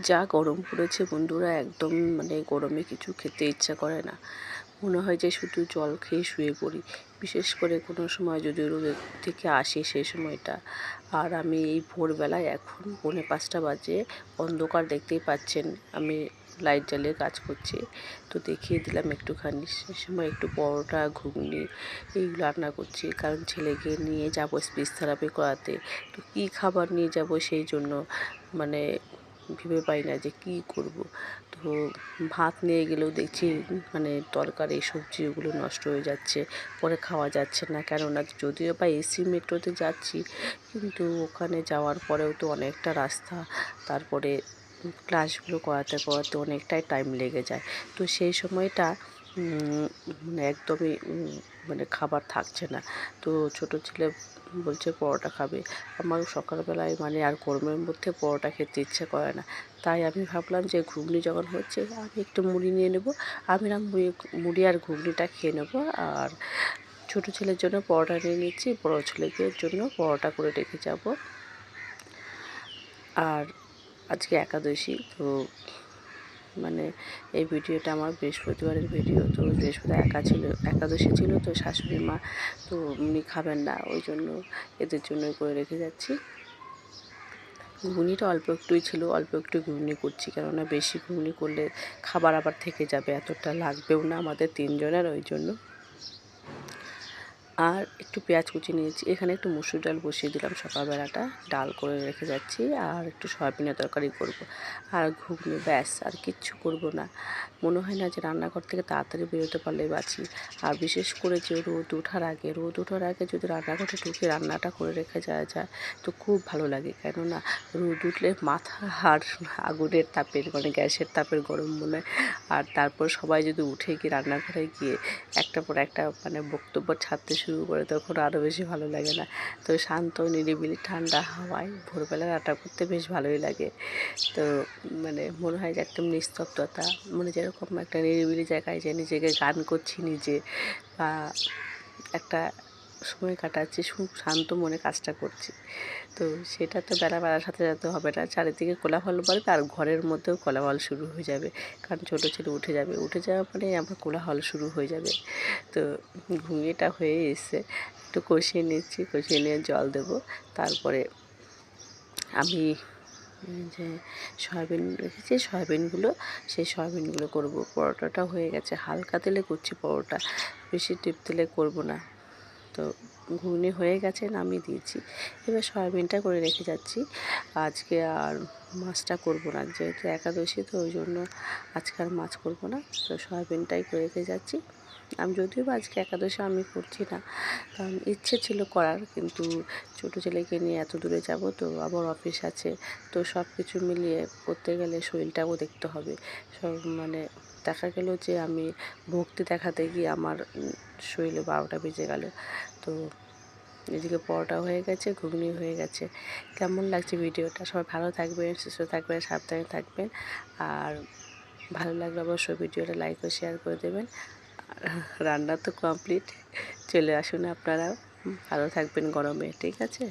যা গরম পড়েছে বন্ধুরা, একদম মানে গরমে কিছু খেতে ইচ্ছা করে না। মনে হয় যে শুধু জল খেয়ে শুয়ে পড়ি, বিশেষ করে কোনো সময় যদি রোদের থেকে আসি সেই সময়টা। আর আমি এই ভোরবেলায় এখন 4:45 বাজে, অন্ধকার দেখতেই পাচ্ছেন, আমি লাইট জ্বালিয়ে কাজ করছি। তো দেখিয়ে দিলাম একটুখানি, সে সময় একটু পরোটা ঘুগনি এইগুলো রান্না করছি, কারণ ছেলেকে নিয়ে যাবো স্পিচ থেরাপি করাতে। তো কী খাবার নিয়ে যাব সেই জন্য মানে ভেবে পাই না যে কী করব। তো ভাত নিয়ে গেলেও দেখছি মানে তরকারি সবজি ওগুলো নষ্ট হয়ে যাচ্ছে, পরে খাওয়া যাচ্ছে না। কেননা যদিও বা এসি মেট্রোতে যাচ্ছি, কিন্তু ওখানে যাওয়ার পরেও তো অনেকটা রাস্তা, তারপরে ক্লাসগুলো করাতে করাতে অনেকটাই টাইম লেগে যায়। তো সেই সময়টা মানে একদমই মানে খাবার থাকছে না। তো ছোটো ছেলে বলছে পরোটা খাবে। আমার সকালবেলায় মানে আর গরমের মধ্যে পরোটা খেতে ইচ্ছে করে না। তাই আমি ভাবলাম যে ঘুগনি যখন হচ্ছে, আমি একটু মুড়ি নিয়ে নেব। আমি না মুড়ি আর ঘুগনিটা খেয়ে নেব। আর ছোটো ছেলের জন্য পরোটা নিয়ে নিচ্ছি, বড় ছেলেদের জন্য পরোটা করে রেখে যাব। আর আজকে একাদশী, তো মানে এই ভিডিওটা আমার বৃহস্পতিবারের ভিডিও। তো বৃহস্পতিবার একাদশী ছিল, তো শাশুড়ি মা তো উনি খাবেন না, ওই জন্য এদের জন্যই করে রেখে যাচ্ছি। ঘুগনিটা অল্প একটুই ছিল, অল্প একটু ঘুগনি করছি, কেননা বেশি ঘুগনি করলে খাবার আবার থেকে যাবে, এতটা লাগবেও না আমাদের 3 জনের, ওই জন্য। আর একটু পেঁয়াজ কুচি নিয়েছি, এখানে একটু মুসুর ডাল বসিয়ে দিলাম, সকালবেলাটা ডাল করে রেখে যাচ্ছি। আর একটু সয়াবিনের তরকারি করব, আর ঘুগনি, ব্যাস, আর কিচ্ছু করব না। মনে হয় না যে রান্নাঘর থেকে তাড়াতাড়ি বেরোতে পারলেই বাঁচি। আর বিশেষ করে যে রোদ ওঠার আগে যদি রান্নাঘরে ঢুকে রান্নাটা করে রেখে যাওয়া যায়, তো খুব ভালো লাগে। কেননা রোদ উঠলে মাথা আর আগুনের তাপের মানে গ্যাসের তাপের গরম মনে হয়। আর তারপর সবাই যদি উঠে গিয়ে রান্নাঘরে গিয়ে একটার পর একটা মানে বক্তব্য ছাড়তে শুরু করে, তখন আরও বেশি ভালো লাগে না। তো শান্ত নিরিবিলি ঠান্ডা হাওয়ায় ভোরবেলা রান্না করতে বেশ ভালোই লাগে। তো মানে মনে হয় যে একদম নিস্তব্ধতা, মানে যেরকম একটা নিরিবিলি জায়গায় যে নিজেকে গান করছি নিজে, বা একটা সময় কাটাচ্ছি, খুব শান্ত মনে কাজটা করছি। তো সেটা তো বেলা বাড়ার সাথে সাথে হবে না, চারিদিকে কোলাহল বাড়বে, আর ঘরের মধ্যেও কোলাহল শুরু হয়ে যাবে, কারণ ছোটো ছেলে উঠে যাওয়া মানে আমার কোলাহল শুরু হয়ে যাবে। তো ঘুগনিটা হয়ে এসে একটু কষিয়ে নিচ্ছি, কষিয়ে নিয়ে জল দেবো। তারপরে আমি যে সয়াবিন রেখেছি, সেই সয়াবিনগুলো করব। পরোটাটা হয়ে গেছে, হালকা তেলে করছি পরোটা, বেশি ডিপ তেলে করব না। তো ঘুগনি হয়ে গেছে, নামিয়ে দিয়েছি। এবার সয়াবিনটা করে রেখে যাচ্ছি। আজকে আর মাছটা করব না, যেহেতু একাদশী, তো ওই জন্য আজকে আর মাছ করব না। তো সয়াবিনটাই করে রেখে যাচ্ছি। আমি যদিও বা আজকে একাদশী আমি করছি না, কারণ ইচ্ছে ছিল করার, কিন্তু ছোটো ছেলেকে নিয়ে এত দূরে যাব, তো আবার অফিস আছে, তো সব কিছু মিলিয়ে করতে গেলে শরীরটাও দেখতে হবে। সব মানে দেখা গেল যে আমি ভক্তি দেখাতে গিয়ে আমার শরীরে 12টা বেজে গেল। তো এদিকে পরোটা হয়ে গেছে, ঘুগনি হয়ে গেছে। কেমন লাগছে ভিডিওটা? সবাই ভালো থাকবেন, সুস্থ থাকবেন, সাবধানে থাকবেন। আর ভালো লাগলে অবশ্যই ভিডিওটা লাইক ও শেয়ার করে দেবেন। আর রান্না তো কমপ্লিট, চলে আসুন আপনারাও। ভালো থাকবেন গরমে, ঠিক আছে?